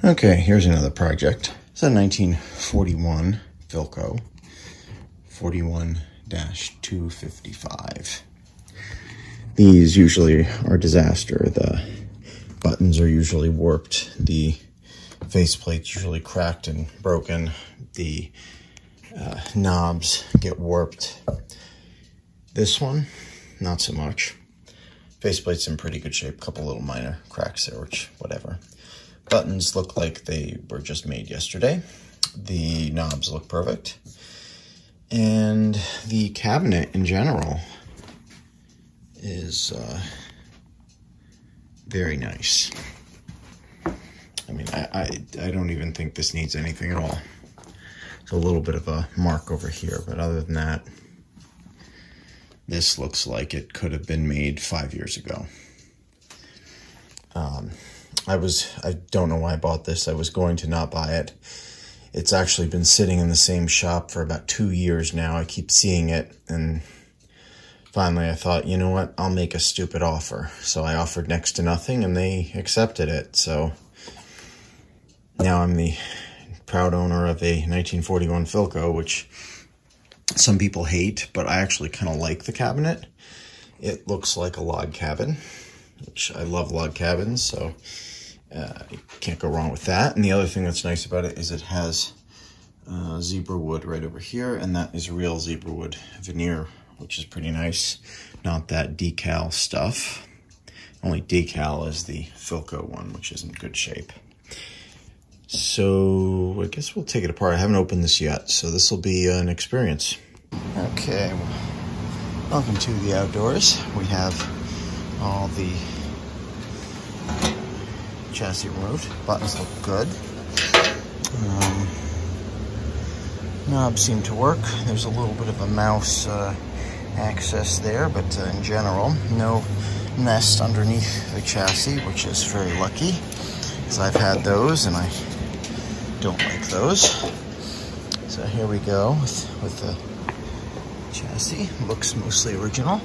Okay, here's another project. It's a 1941 Philco 41-255. These usually are a disaster. The buttons are usually warped. The faceplate's usually cracked and broken. The knobs get warped. This one, not so much. Faceplate's in pretty good shape. Couple little minor cracks there, which, whatever. Buttons look like they were just made yesterday. The knobs look perfect. And the cabinet in general is very nice. I mean, I don't even think this needs anything at all. It's a little bit of a mark over here, but other than that, this looks like it could have been made 5 years ago. I don't know why I bought this. I was going to not buy it. It's actually been sitting in the same shop for about 2 years now. I keep seeing it, and finally I thought, you know what, I'll make a stupid offer. So I offered next to nothing, and they accepted it. So now I'm the proud owner of a 1941 Philco, which some people hate, but I actually kind of like the cabinet. It looks like a log cabin, which I love log cabins, so you can't go wrong with that. And the other thing that's nice about it is it has zebra wood right over here, and that is real zebra wood veneer, which is pretty nice. Not that decal stuff. Only decal is the Philco one, which is in good shape. So I guess we'll take it apart. I haven't opened this yet, so this will be an experience. Okay, welcome to the outdoors. We have all the chassis removed. Buttons look good. Knobs seem to work. There's a little bit of a mouse access there, but in general, no nest underneath the chassis, which is very lucky, because I've had those and I don't like those. So here we go with the chassis. Looks mostly original.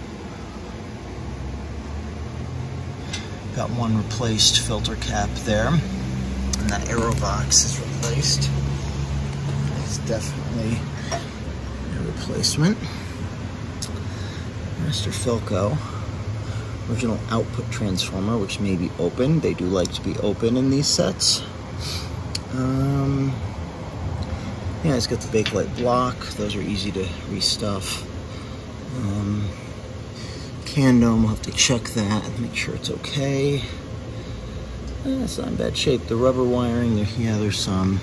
Got one replaced filter cap there, and that aero box is replaced. It's definitely a replacement. Master Philco. Original output transformer, which may be open. They do like to be open in these sets. Yeah, it's got the Bakelite block. Those are easy to restuff. Can dome, we'll have to check that and make sure it's okay. It's not in bad shape. The rubber wiring, there's some.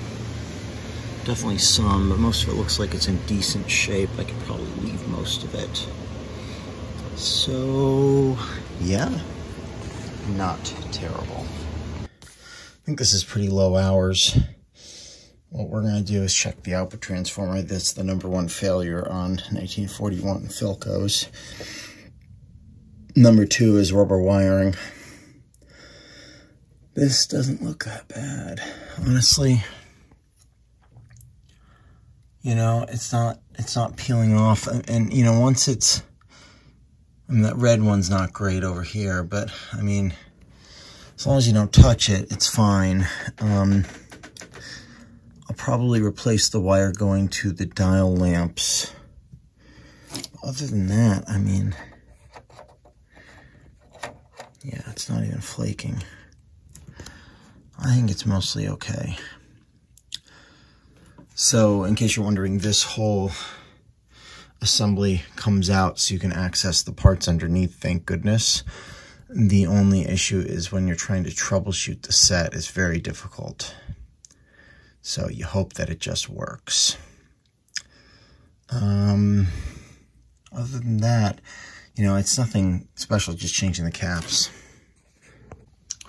Definitely some, but most of it looks like it's in decent shape. I could probably leave most of it. So, yeah, not terrible. I think this is pretty low hours. What we're going to do is check the output transformer. That's the #1 failure on 1941 Philcos. #2 is rubber wiring. This doesn't look that bad, honestly. You know, it's not peeling off, and you know, once it's, I mean, that red one's not great over here, but I mean, as long as you don't touch it, it's fine. I'll probably replace the wire going to the dial lamps. Other than that, I mean, yeah, it's not even flaking. I think it's mostly okay. So, in case you're wondering, this whole assembly comes out so you can access the parts underneath, thank goodness. The only issue is when you're trying to troubleshoot the set, it's very difficult. So you hope that it just works. Other than that, you know, it's nothing special, just changing the caps.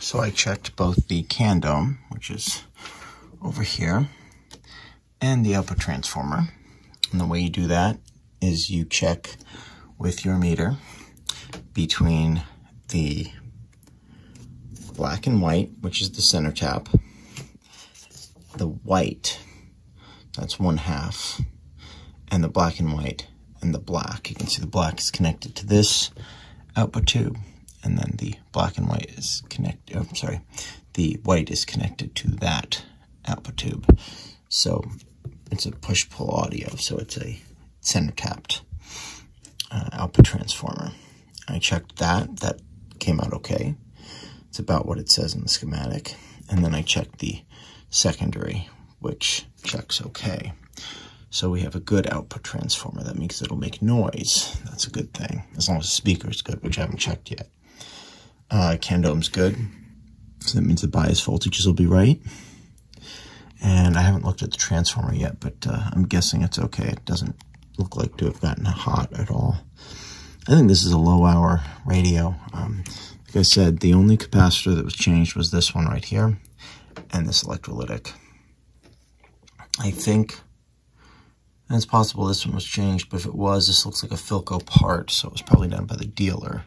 So I checked both the can dome, which is over here, and the output transformer. And the way you do that is you check with your meter between the black and white, which is the center tap, the white, that's 1/2, and the black and white, and the black. You can see the black is connected to this output tube, and then the black and white is connected, oh, sorry, the white is connected to that output tube. So it's a push-pull audio, so it's a center tapped output transformer. I checked that came out okay. It's about what it says in the schematic. And then I checked the secondary, which checks okay. So we have a good output transformer. That means it'll make noise. That's a good thing, as long as the speaker is good, which I haven't checked yet. Candome's good, so that means the bias voltages will be right. And I haven't looked at the transformer yet, but I'm guessing it's okay. It doesn't look like to have gotten hot at all. I think this is a low hour radio. Like I said, the only capacitor that was changed was this one right here, and this electrolytic. I think, and it's possible this one was changed, but if it was, this looks like a Philco part, so it was probably done by the dealer.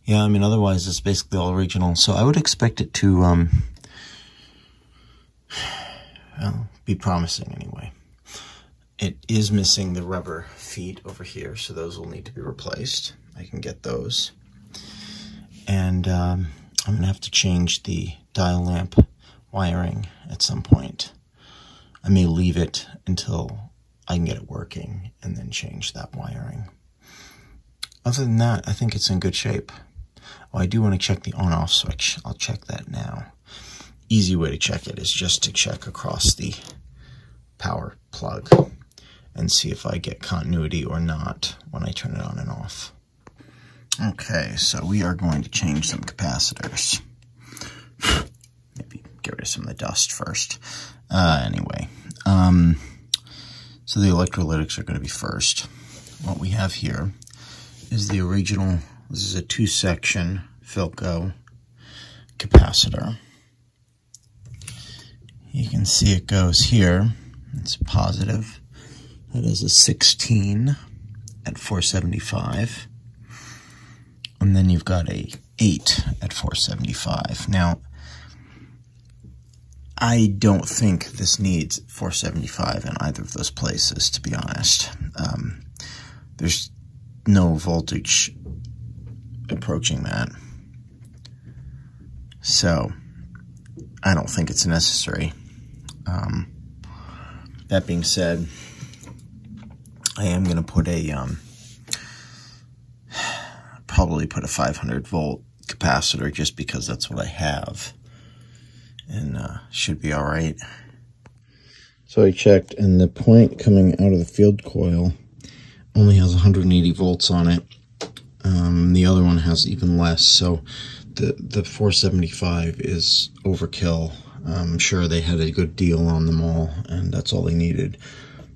Yeah, I mean, otherwise it's basically all original, so I would expect it to, well, be promising anyway. It is missing the rubber feet over here, so those will need to be replaced. I can get those. And I'm going to have to change the dial lamp wiring at some point. I may leave it until I can get it working and then change that wiring. Other than that, I think it's in good shape. Oh, I do want to check the on-off switch. I'll check that now. Easy way to check it is just to check across the power plug and see if I get continuity or not when I turn it on and off. Okay, so we are going to change some capacitors. Maybe get rid of some of the dust first. Anyway, so the electrolytics are going to be first. What we have here is the original, this is a 2-section Philco capacitor. You can see it goes here. It's positive. That is a 16 at 475. And then you've got a 8 at 475. Now, I don't think this needs 475 in either of those places, to be honest. There's no voltage approaching that. So, I don't think it's necessary. That being said, I am going to put a, probably put a 500 volt capacitor just because that's what I have. And should be all right. So I checked, and the point coming out of the field coil only has 180 volts on it. The other one has even less, so the 475 is overkill. I'm sure they had a good deal on them all, and that's all they needed.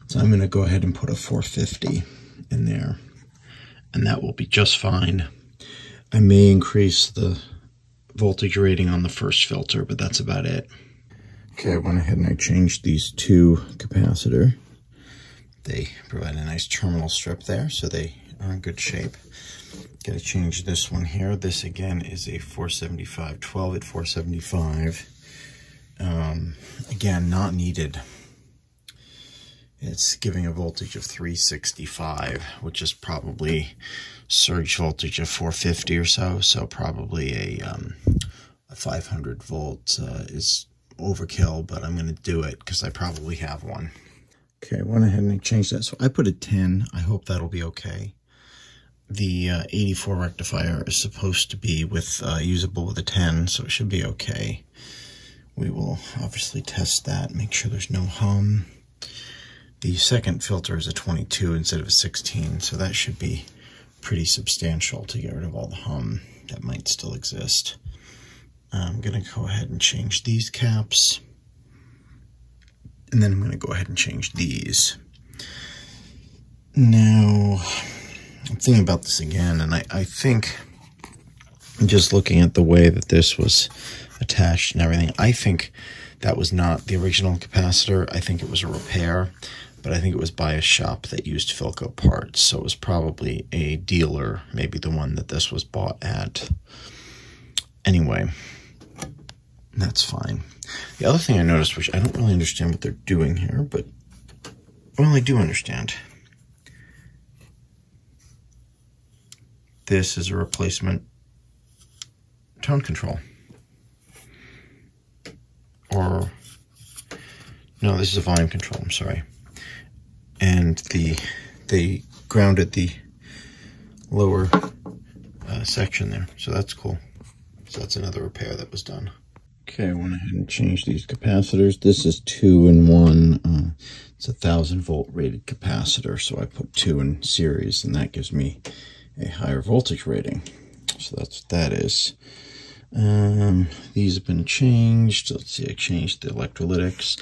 So I'm going to go ahead and put a 450 in there, and that will be just fine. I may increase the voltage rating on the first filter, but that's about it. Okay, I went ahead and I changed these two capacitor. They provide a nice terminal strip there, so they are in good shape. Got to change this one here. This again is a 475, 12 at 475. Again, not needed. It's giving a voltage of 365, which is probably surge voltage of 450 or so. So probably a 500 volt is overkill, but I'm going to do it because I probably have one. Okay, I went ahead and I changed that. So I put a 10. I hope that'll be okay. The 84 rectifier is supposed to be with usable with a 10, so it should be okay. We will obviously test that, make sure there's no hum. The second filter is a 22 instead of a 16, so that should be pretty substantial to get rid of all the hum that might still exist. I'm going to go ahead and change these caps, and then I'm going to go ahead and change these. Now, I'm thinking about this again, and I think, just looking at the way that this was attached and everything, I think that was not the original capacitor. I think it was a repair, but I think it was by a shop that used Philco parts, so it was probably a dealer, maybe the one that this was bought at. Anyway, that's fine. The other thing I noticed, which I don't really understand what they're doing here, but, well, I do understand. this is a replacement tone control. Or, no, this is a volume control, I'm sorry. And they grounded the lower section there, so that's cool. So that's another repair that was done. Okay, I went ahead and changed these capacitors. This is 2-in-1. It's a 1,000-volt rated capacitor, so I put 2 in series, and that gives me a higher voltage rating. So that's what that is. These have been changed. Let's see, I changed the electrolytics.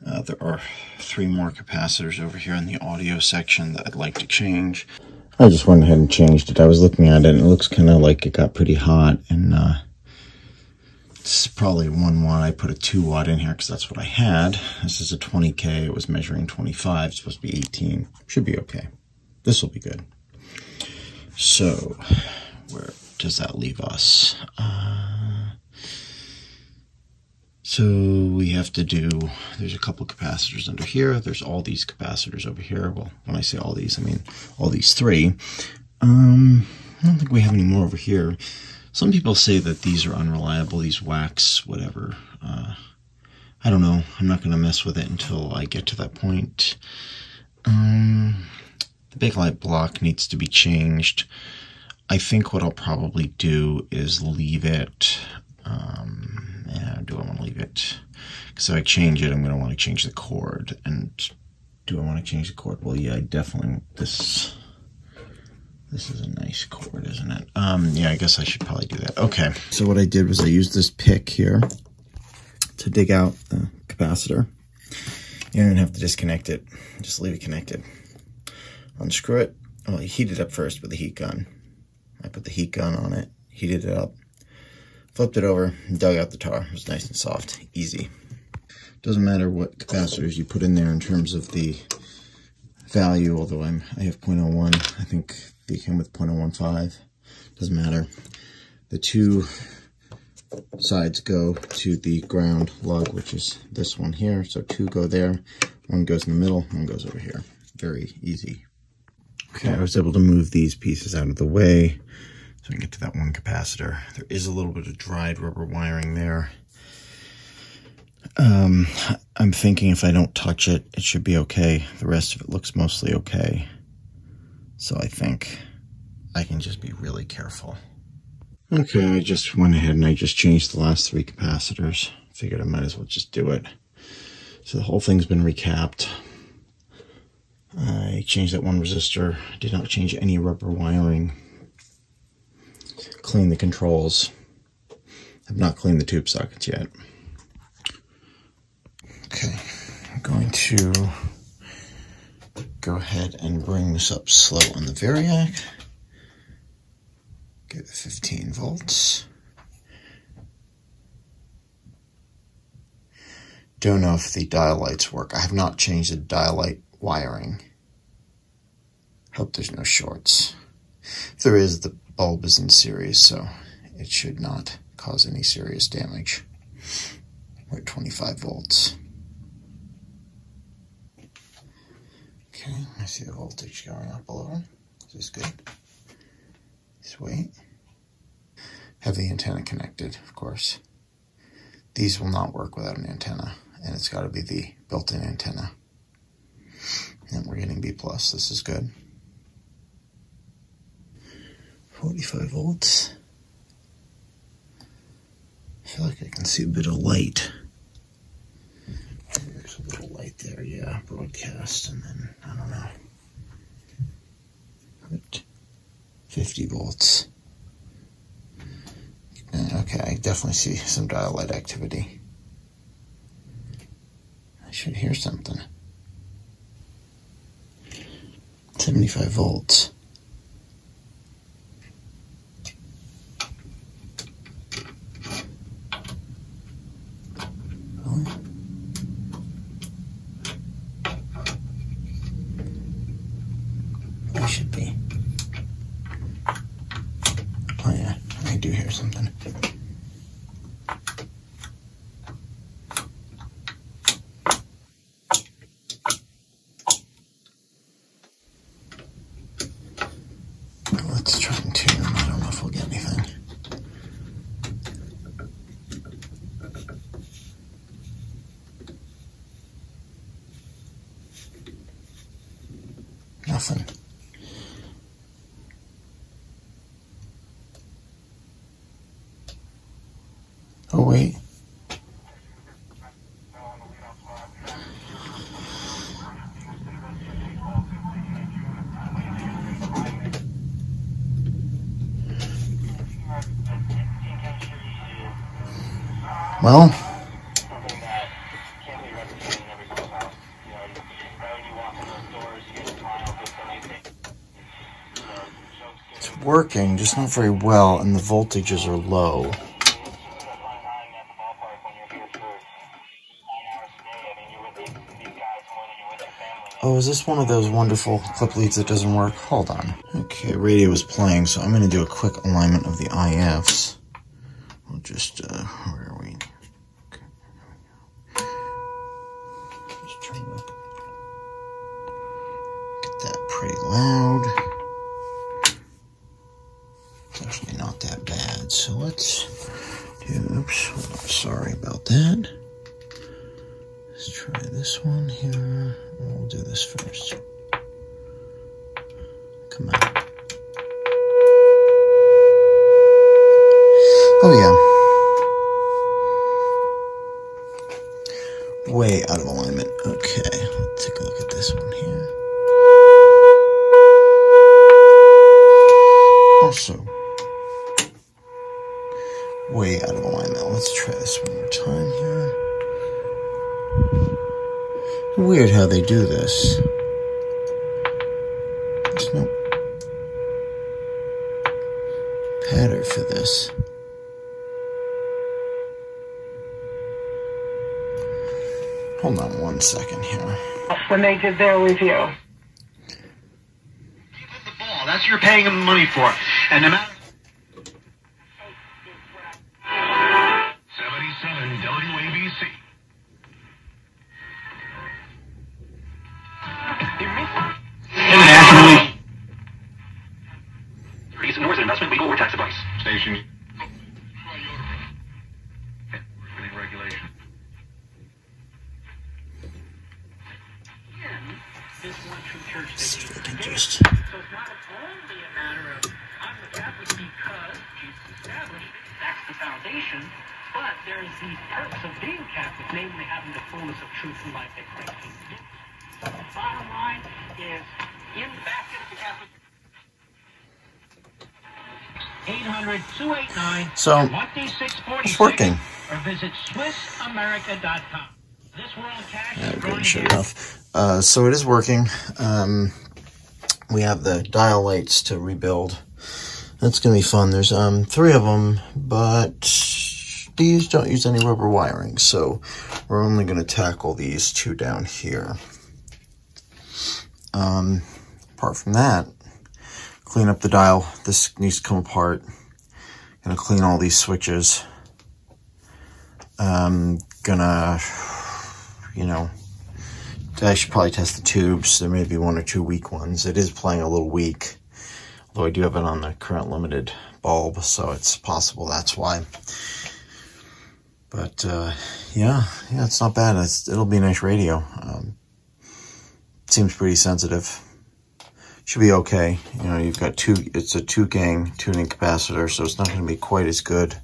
There are 3 more capacitors over here in the audio section that I'd like to change. I just went ahead and changed it. I was looking at it, and it looks kind of like it got pretty hot, and it's probably 1 watt. I put a 2 watt in here because that's what I had. This is a 20K. It was measuring 25. It's supposed to be 18. Should be okay. This will be good. So, where does that leave us? So we have to do, there's a couple capacitors under here. There's all these capacitors over here. Well, when I say all these, I mean all these 3. I don't think we have any more over here. Some people say that these are unreliable, these wax, whatever. I don't know. I'm not going to mess with it until I get to that point. The big light block needs to be changed. I think what I'll probably do is leave it. Yeah, do I want to leave it? Because if I change it, I'm going to want to change the cord. And do I want to change the cord? Well, yeah, I definitely. This is a nice cord, isn't it? Yeah, I guess I should probably do that. Okay. So what I did was I used this pick here to dig out the capacitor. You don't even have to disconnect it. Just leave it connected. Unscrew it. Well, you heat it up first with the heat gun. I put the heat gun on it, heated it up, flipped it over, and dug out the tar. It was nice and soft, easy. Doesn't matter what capacitors you put in there in terms of the value, although I have 0.01. I think they came with 0.015. Doesn't matter. The 2 sides go to the ground lug, which is this one here. So 2 go there, 1 goes in the middle, 1 goes over here. Very easy. Okay, I was able to move these pieces out of the way so I can get to that 1 capacitor. There is a little bit of dried rubber wiring there. I'm thinking if I don't touch it, it should be okay. The rest of it looks mostly okay. So I think I can just be really careful. Okay, I just went ahead and I just changed the last 3 capacitors. Figured I might as well just do it. So the whole thing's been recapped. I changed that 1 resistor. Did not change any rubber wiring. Cleaned the controls. Have not cleaned the tube sockets yet. Okay, I'm going to go ahead and bring this up slow on the Variac. Give it 15 volts. Don't know if the dial lights work. I have not changed the dial light wiring. Hope there's no shorts. If there is, the bulb is in series, so it should not cause any serious damage. We're at 25 volts. Okay, I see the voltage going up a little. Is this good? Sweet. Have the antenna connected, of course. These will not work without an antenna, and it's got to be the built-in antenna. And we're getting B+. This is good. 45 volts. I feel like I can see a bit of light. There's a little light there, yeah. Broadcast, and then, I don't know. But 50 volts. Okay, I definitely see some dial light activity. I should hear something. 75 volts. I should be. Oh yeah, I do hear something. Let's try and tune them nothing. Oh, wait. Well, it's working, just not very well, and the voltages are low. Oh, is this one of those wonderful clip leads that doesn't work? Hold on. Okay, radio is playing, so I'm going to do a quick alignment of the IFs. We'll just, where are we? Okay, just trying to get that pretty loud. It's actually not that bad, so let's do, oops, sorry about that. Let's try this one here. We'll do this first. Come on. Oh yeah. Way out of alignment. Okay, let's take a look at this one here. Also, way out of alignment. Let's try this one more time here. Weird how they do this. There's no pattern for this. Hold on one second here. When they did their review. Give the ball. That's what you're paying them money for. And no matter 77 WABC. Internationally. Nor is it investment, legal, or tax advice. Station. Regulation. This one true church So that we can he just... So it's not only a matter of I'm the Catholic because Jesus established it, that's the foundation, but there's the perks of being Catholic, namely having the fullness of truth and life that Christ came to do. So the bottom line is in the basket of the Catholic 800-289 So, it's working. or visit SwissAmerica.com. This World Cash is Good growing shit again. enough. So it is working. We have the dial lights to rebuild. That's going to be fun. There's 3 of them, but these don't use any rubber wiring, so we're only going to tackle these 2 down here. Apart from that, clean up the dial. This needs to come apart. Gonna clean all these switches. Gonna, you know, I should probably test the tubes. There may be 1 or 2 weak ones. It is playing a little weak, although I do have it on the current limited bulb, so it's possible that's why. But yeah, it's not bad. It'll be a nice radio. Seems pretty sensitive. Should be okay. You know, you've got it's a 2-gang tuning capacitor, so it's not going to be quite as good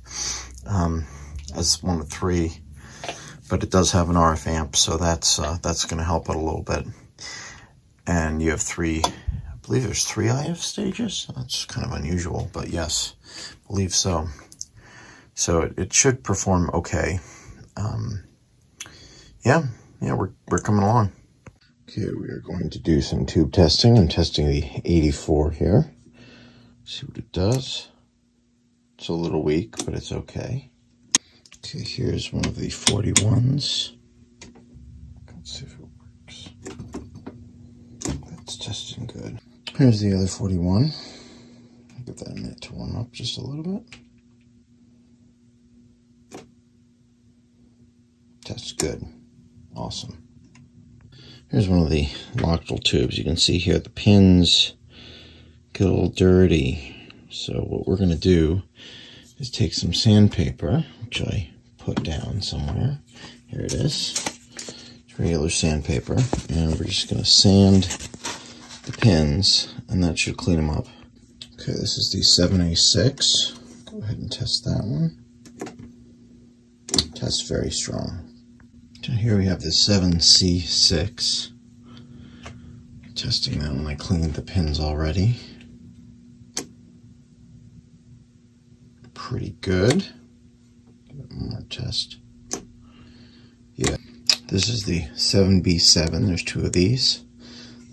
as one of 3. But it does have an RF amp, so that's going to help it a little bit. And you have 3, I believe there's 3 IF stages. That's kind of unusual, but yes, I believe so. So it should perform okay. Yeah, we're coming along. Okay, we are going to do some tube testing. I'm testing the 84 here. See what it does. It's a little weak, but it's okay. Okay, here's one of the 41s. Let's see if it works. That's testing good. Here's the other 41. I'll give that a minute to warm up just a little bit. Tests good. Awesome. Here's one of the Lochtel tubes. You can see here the pins get a little dirty. So what we're going to do is take some sandpaper, which I put down somewhere. Here it is. It's regular sandpaper. And we're just going to sand the pins, and that should clean them up. Okay, this is the 7A6. Go ahead and test that one. Tests very strong. So here we have the 7C6. Testing that one. I cleaned the pins already. Pretty good. Give it one more test. Yeah. This is the 7B7. There's two of these.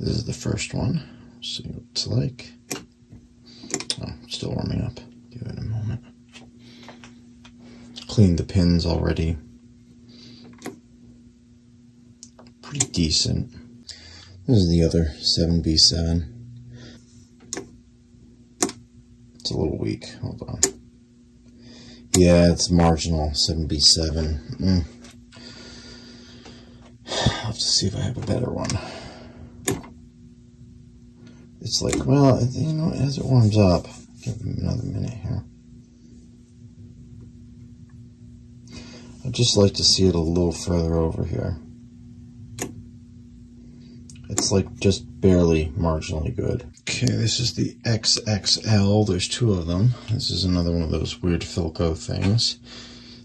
This is the first one. Let's see what it's like. Oh, still warming up. Give it a moment. Cleaned the pins already. Pretty decent. This is the other 7B7. It's a little weak. Hold on. Yeah, it's marginal. 7B7. I'll have to see if I have a better one. It's like, well, you know, as it warms up, give them another minute here. I'd just like to see it a little further over here. It's like just barely marginally good. Okay, this is the XXL. There's two of them. This is another one of those weird Philco things.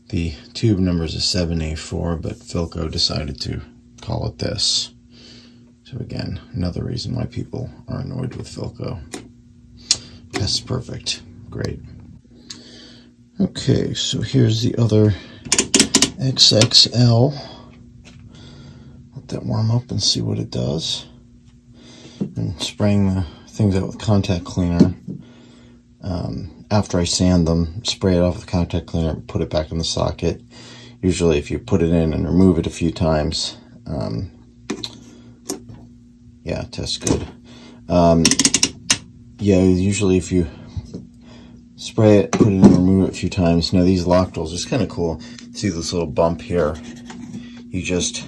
The tube number is a 7A4, but Philco decided to call it this. So again, another reason why people are annoyed with Philco. That's perfect. Great. Okay, so here's the other XXL. Let that warm up and see what it does. And spraying the things out with contact cleaner. After I sand them, spray it off with contact cleaner and put it back in the socket. Usually if you put it in and remove it a few times, yeah, it tests good. Yeah, usually if you spray it, put it in and remove it a few times. Now these lock tools, it's kind of cool. See this little bump here? You just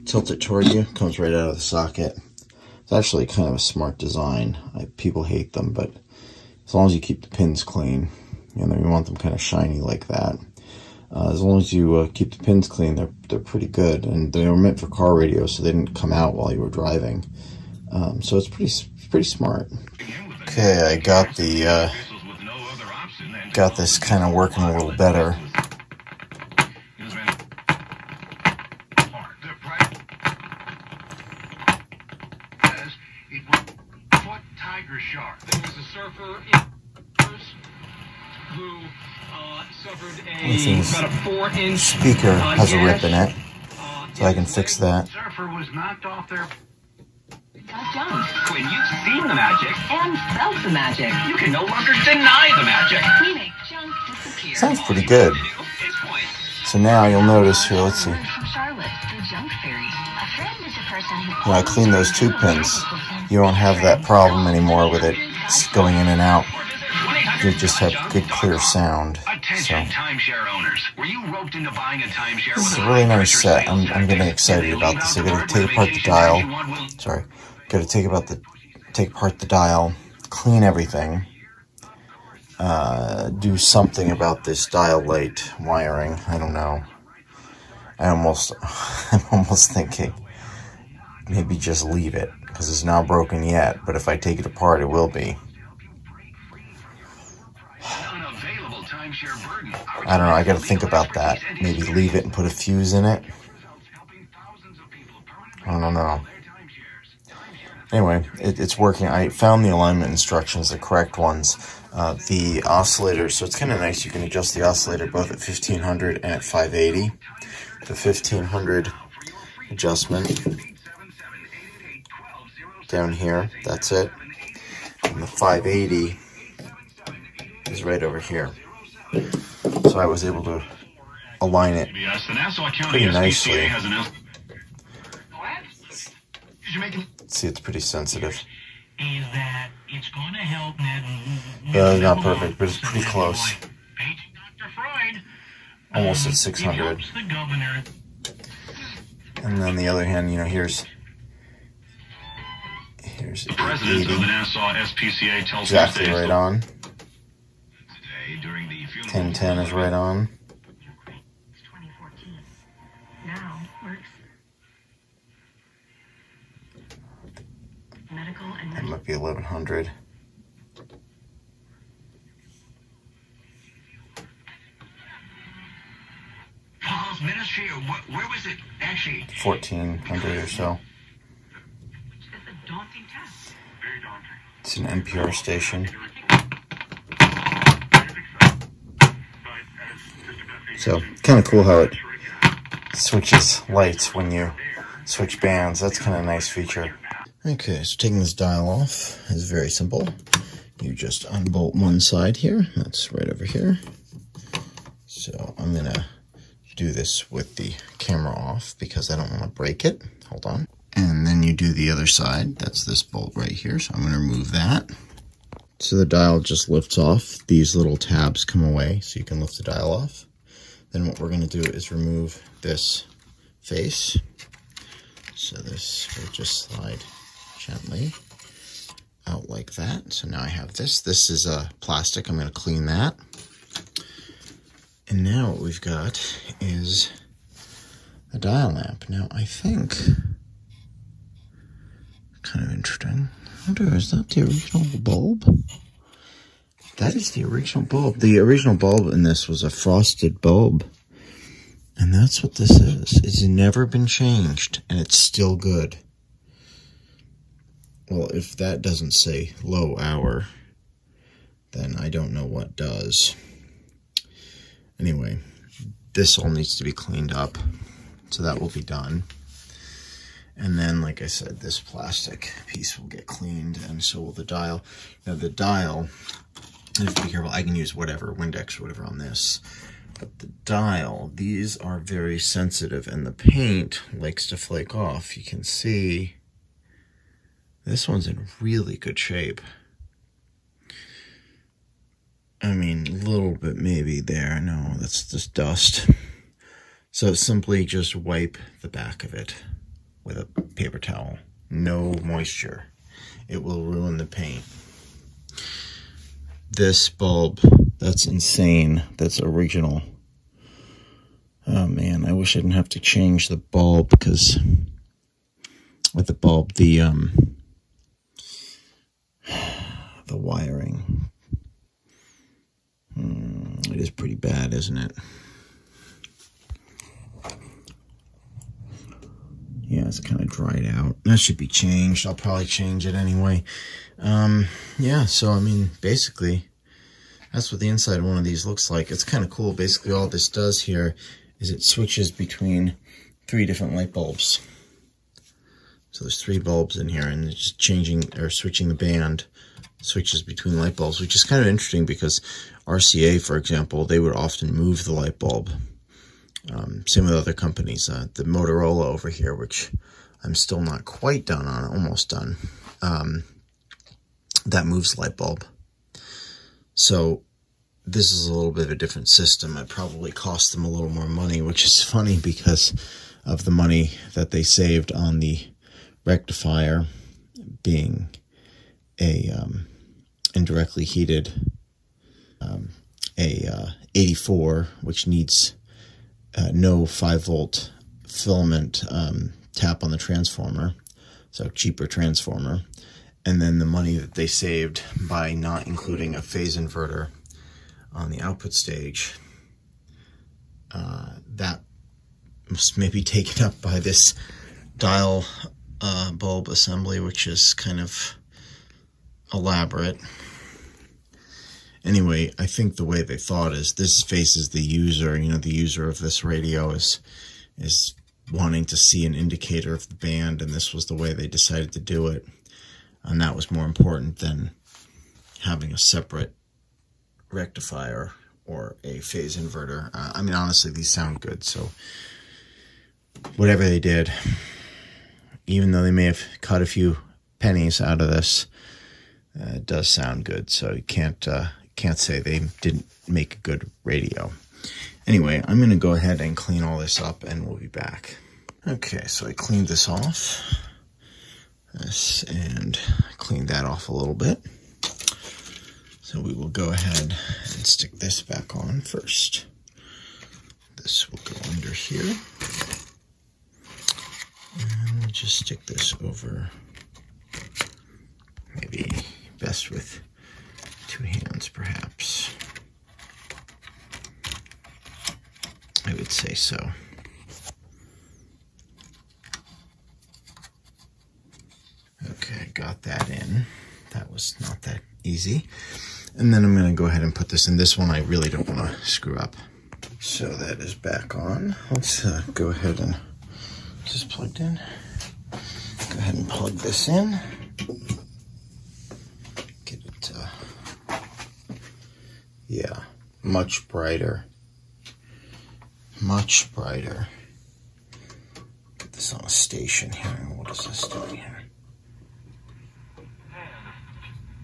tilt it toward you, comes right out of the socket. It's actually kind of a smart design. People hate them, but as long as you keep the pins clean, you know, you want them kind of shiny like that. As long as you keep the pins clean, they're pretty good, and they were meant for car radios, so they didn't come out while you were driving. So it's pretty smart. Okay, I got the got this kind of working a little better. There was a surfer who suffered about a 4-inch speaker has a rip in it, so I can fix that. Surfer was knocked off their... When you've seen the magic and felt the magic, you can no longer deny the magic. We make junk disappear. Sounds pretty good. So now you'll notice here, let's see. When I clean those tube pins, you won't have that problem anymore with it going in and out. You just have good, clear sound. So this is a really nice set. I'm getting excited about this. I got to take apart the dial. Sorry, got to take apart the dial, clean everything, do something about this dial light wiring. I don't know. I'm almost thinking maybe just leave it because it's not broken yet. But if I take it apart, it will be. I don't know, I gotta think about that. Maybe leave it and put a fuse in it. I don't know. Anyway, it's working. I found the alignment instructions, the correct ones. The oscillator, so it's kind of nice. You can adjust the oscillator both at 1500 and at 580. The 1500 adjustment down here, that's it. And the 580 is right over here. So I was able to align it pretty nicely. See, it's pretty sensitive. Not perfect, but it's pretty close. Almost at 600. And then the other hand, you know, here's 880. Exactly right on. 1010 is right on. medical and That might be 1100. Paul's ministry, or where was it actually? 1400 or so. It's a daunting task. Very daunting. It's an NPR station. So, kind of cool how it switches lights when you switch bands. That's kind of a nice feature. Okay, so taking this dial off is very simple. You just unbolt one side here. That's right over here. So I'm going to do this with the camera off because I don't want to break it. Hold on. And then you do the other side. That's this bolt right here. So I'm going to remove that. So the dial just lifts off. These little tabs come away so you can lift the dial off. Then what we're going to do is remove this face. So this will just slide gently out like that. So now I have this. This is plastic. I'm going to clean that. And now what we've got is a dial lamp. Now I think, kind of interesting. I wonder, is that the original bulb? That is the original bulb. The original bulb in this was a frosted bulb. And that's what this is. It's never been changed, and it's still good. Well, if that doesn't say low hour, then I don't know what does. Anyway, this all needs to be cleaned up, so that will be done. And then, like I said, this plastic piece will get cleaned, and so will the dial. Now, the dial, I have to be careful. I can use whatever, Windex or whatever on this. But the dial, these are very sensitive, and the paint likes to flake off. You can see this one's in really good shape. I mean, a little bit maybe there. No, that's just dust. So simply just wipe the back of it with a paper towel. No moisture. It will ruin the paint. This bulb, that's insane. That's original. Oh man, I wish I didn't have to change the bulb, because with the bulb, the wiring, it is pretty bad, isn't it? Yeah, it's kind of dried out. That should be changed. I'll probably change it anyway. Yeah, so I mean, basically, that's what the inside of one of these looks like. It's kind of cool. Basically, all this does here is it switches between 3 different light bulbs. So there's 3 bulbs in here, and it's just changing or switching the band switches between light bulbs, which is kind of interesting because RCA, for example, they would often move the light bulb. Same with other companies. The Motorola over here, which I'm still not quite done on, almost done, that moves the light bulb. So this is a little bit of a different system. It probably cost them a little more money, which is funny because of the money that they saved on the rectifier being a indirectly heated 84, which needs no 5-volt filament tap on the transformer, so cheaper transformer. And then the money that they saved by not including a phase inverter on the output stage, that must maybe taken up by this dial bulb assembly, which is kind of elaborate. Anyway, I think the way they thought is this faces the user. You know, the user of this radio is wanting to see an indicator of the band, and this was the way they decided to do it. And that was more important than having a separate rectifier or a phase inverter. I mean, honestly, these sound good. So whatever they did, even though they may have cut a few pennies out of this, it does sound good. So you can't say they didn't make a good radio. Anyway, I'm going to go ahead and clean all this up, and we'll be back. Okay, so I cleaned this off. And clean that off a little bit. So we will go ahead and stick this back on first. This will go under here. And we'll just stick this over best with two hands, perhaps. I would say so. Okay, got that in. That was not that easy. And then I'm going to go ahead and put this in. This one I really don't want to screw up. So that is back on. Let's go ahead and just plugged in. Go ahead and plug this in. Get it, yeah, much brighter. Much brighter. Get this on a station here. What is this doing here?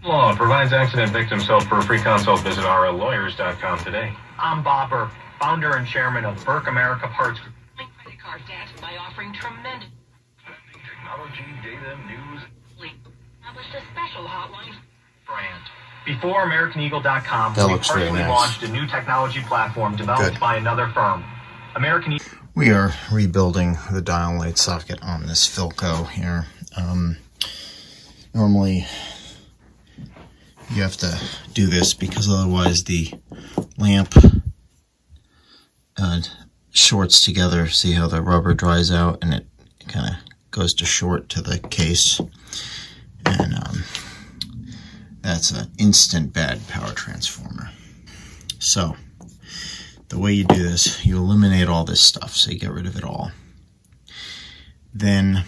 Law provides accident victims help. For a free consult, visit rllawyers.com today. I'm Bobber, founder and chairman of Burke America Parts Group. My credit card debt by offering tremendous Technology, data, news. established a special hotline Brand. Before AmericanEagle.com, That we looks really personally nice. launched a new technology platform developed Good. by another firm. American Eagle. We are rebuilding the dial light socket on this Philco here. Normally, you have to do this because otherwise the lamp shorts together. See how the rubber dries out and it kind of goes to short to the case. And that's an instant bad power transformer. So, the way you do this, you eliminate all this stuff, so you get rid of it all. Then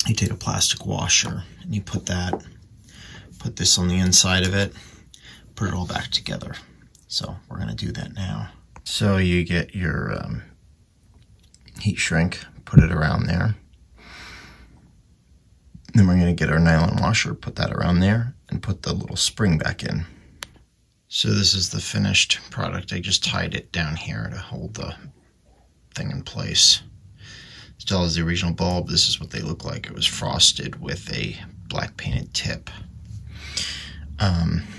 you take a plastic washer and you put this on the inside of it, put it all back together. So we're going to do that now. So you get your heat shrink, put it around there. Then we're going to get our nylon washer, put that around there, and put the little spring back in. So this is the finished product. I just tied it down here to hold the thing in place. Still has the original bulb. This is what they look like. It was frosted with a black painted tip.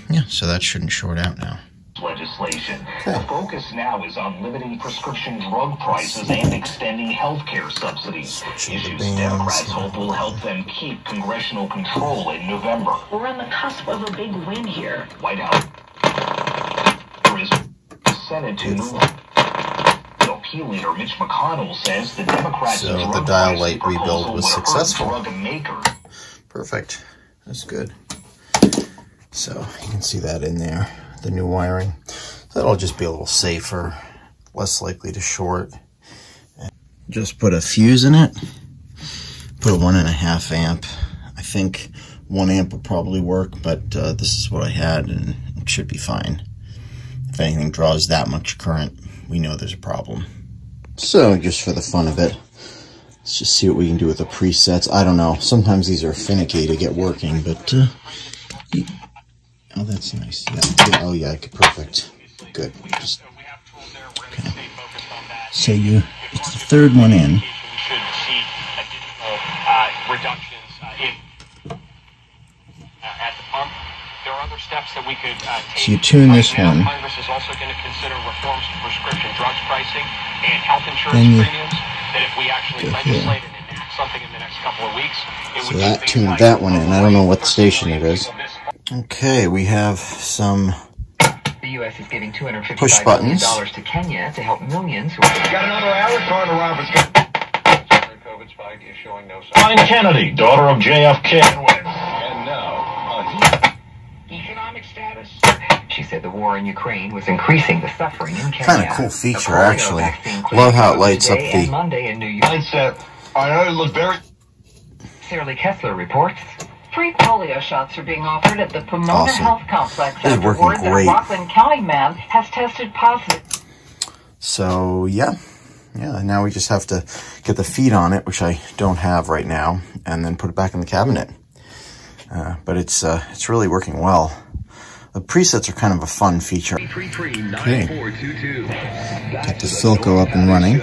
Yeah, so that shouldn't short out now. Legislation. The focus now is on limiting prescription drug prices and extending health care subsidies. Issues Democrats hope will help them keep congressional control in November. We're on the cusp of a big win here. White House is Senate to move. GOP leader Mitch McConnell says the Democrats' So drug the dial pricing light rebuild proposal was would hurt successful. drug makers. Perfect. That's good. So you can see that in there, the new wiring. That'll just be a little safer, less likely to short. Just put a fuse in it. Put a 1.5 amp. I think 1 amp would probably work, but this is what I had and it should be fine. If anything draws that much current, we know there's a problem. So just for the fun of it, let's just see what we can do with the presets. I don't know. Sometimes these are finicky to get working, but oh, that's nice. Yeah. Oh, yeah. Perfect. Good. Just, okay. So it's the third one in. Reductions at the pump. There are other steps that we could take. So you tune this one. Congress is also going to consider reforms to prescription drugs pricing and health insurance premiums. That if we actually legislate and enact something in the next couple of weeks, it would that tuned that one in. I don't know what station it is. Okay, we have some The U.S. is giving $255 push million buttons. to Kenya to help millions who are... Got another hour, Carter Roberts. COVID spike is showing no sign. Fine Kennedy, daughter of JFK. And now, economic status. She said the war in Ukraine was increasing the suffering in Kenya. Kind of cool feature, A polio actually. vaccine Love how it clinic lights up today and the... Monday in New York. mindset. I know it looked very. Shirley Kessler reports. Free polio shots are being offered at the Pomona Awesome. Health Complex This is after working word that a great. Rockland County man has tested positive. So, yeah, now we just have to get the feet on it, which I don't have right now, and then put it back in the cabinet. But it's really working well. The presets are kind of a fun feature. Okay, get the Philco up and running.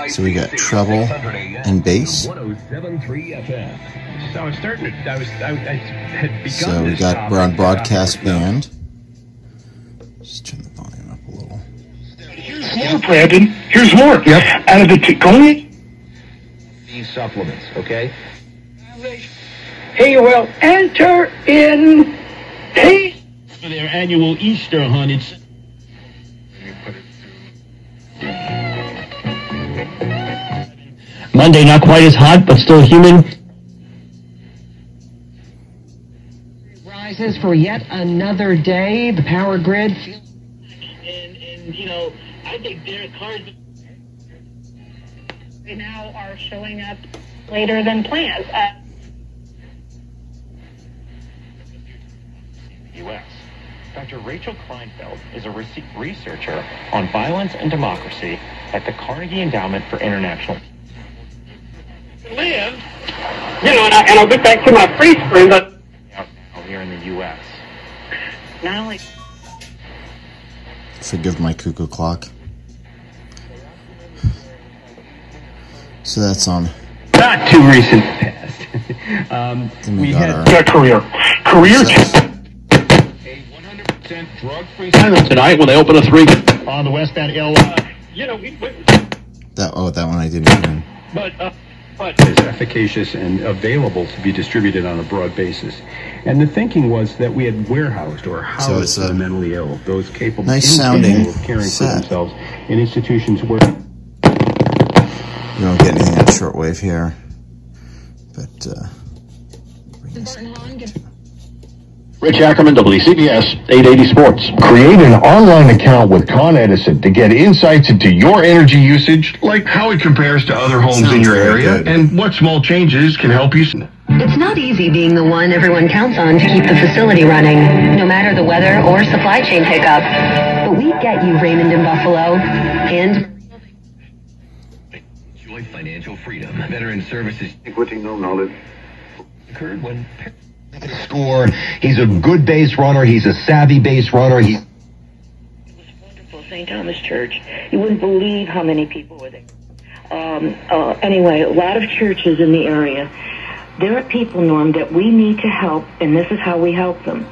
So we got treble and bass. So I was starting to, I had begun So we got, we're on broadcast band. Just turn the volume up a little. Here's more, Brandon. Here's more. Yep. Out of the go ahead. These supplements, okay? he will enter in peace. For their annual Easter hunt, it's Monday, not quite as hot, but still humid. Rises for yet another day. The power grid. And you know, I think their cards right now are showing up later than planned. U.S. Dr. Rachel Kleinfeld is a researcher on violence and democracy at the Carnegie Endowment for International. Live, you know, and I'll get back to my free screen, but Out now here in the U.S. not only. Forgive my cuckoo clock. So that's on. Not too recent past. Then we got our Career. A 100% drug-free silence tonight when they open a 3 on the westbound L. You know, that one I didn't even. but is efficacious and available to be distributed on a broad basis. And the thinking was that we had warehoused or housed the mentally ill, those capable nice sounding of caring set for themselves in institutions where you don't get anything on shortwave here, but Rich Ackerman, WCBS 880 Sports. Create an online account with Con Edison to get insights into your energy usage, like how it compares to other homes in your area, and what small changes can help you. It's not easy being the one everyone counts on to keep the facility running, no matter the weather or supply chain hiccups. But we get you, Raymond in Buffalo, and enjoy financial freedom. Veteran services. Equity, no knowledge. Occurred when score. He's a good base runner. He's a savvy base runner. It was wonderful, St. Thomas Church. You wouldn't believe how many people were there. Anyway, a lot of churches in the area. There are people, Norm, that we need to help, and this is how we help them.